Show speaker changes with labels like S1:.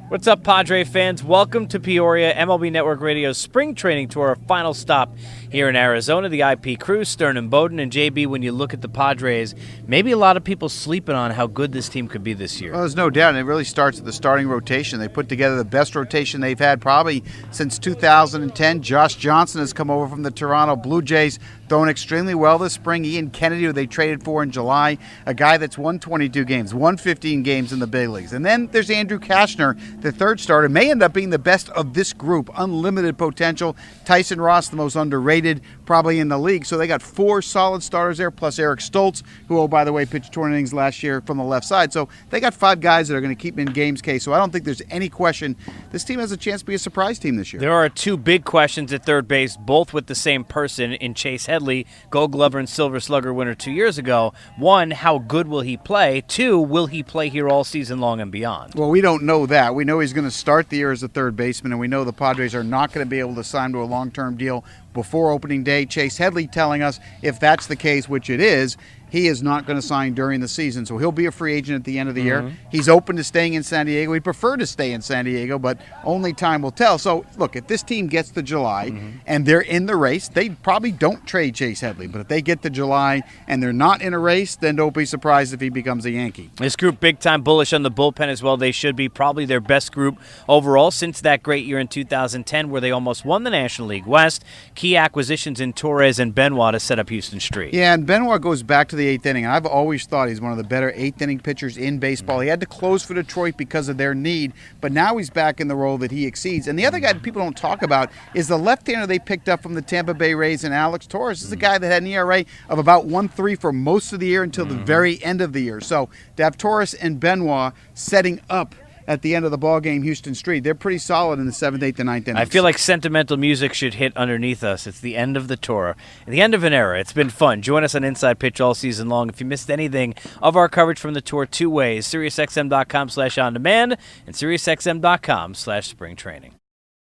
S1: What's up, Padre fans? Welcome to Peoria, MLB Network Radio's spring training tour, our final stop here in Arizona. The IP crew, Stern and Bowden, and JB, when you look at the Padres, maybe a lot of people sleeping on how good this team could be this year.
S2: Well, there's no doubt, and it really starts at the starting rotation. They put together the best rotation they've had probably since 2010. Josh Johnson has come over from the Toronto Blue Jays, throwing extremely well this spring. Ian Kennedy, who they traded for in July, a guy that's won 22 games, won 15 games in the big leagues. And then there's Andrew Kashner, the third starter, may end up being the best of this group. Unlimited potential. Tyson Ross, the most underrated probably in the league. So they got four solid starters there, plus Eric Stoltz, who, oh, by the way, pitched 20 innings last year from the left side. So they got five guys that are going to keep in games, Case. So I don't think there's any question this team has a chance to be a surprise team this year.
S1: There are two big questions at third base, both with the same person in Chase Headley, Gold Glover and Silver Slugger winner 2 years ago. One, how good will he play? Two, will he play here all season long and beyond?
S2: Well, we don't know that. We know he's going to start the year as a third baseman, and we know the Padres are not going to be able to sign to a long-term deal before opening day. Chase Headley telling us if that's the case, which it is, he is not going to sign during the season, so he'll be a free agent at the end of the year. He's open to staying in San Diego. He'd prefer to stay in San Diego, but only time will tell. So, look, if this team gets to July and they're in the race, they probably don't trade Chase Headley. But if they get to July and they're not in a race, then don't be surprised if he becomes a Yankee.
S1: This group big-time bullish on the bullpen as well. They should be probably their best group overall since that great year in 2010 where they almost won the National League West. Key acquisitions in Torres and Benoit to set up Houston Street.
S2: Yeah, and Benoit goes back to the eighth inning. I've always thought he's one of the better eighth-inning pitchers in baseball. He had to close for Detroit because of their need, but now he's back in the role that he exceeds. And the other guy that people don't talk about is the left-hander they picked up from the Tampa Bay Rays, and Alex Torres. This is a guy that had an ERA of about 1.3 for most of the year until the very end of the year. So to have Torres and Benoit setting up at the end of the ball game, Houston Street, they're pretty solid in the 7th, 8th, and 9th innings.
S1: I feel like sentimental music should hit underneath us. It's the end of the tour, the end of an era. It's been fun. Join us on Inside Pitch all season long. If you missed anything of our coverage from the tour, two ways, SiriusXM.com/on-demand and SiriusXM.com/springtraining.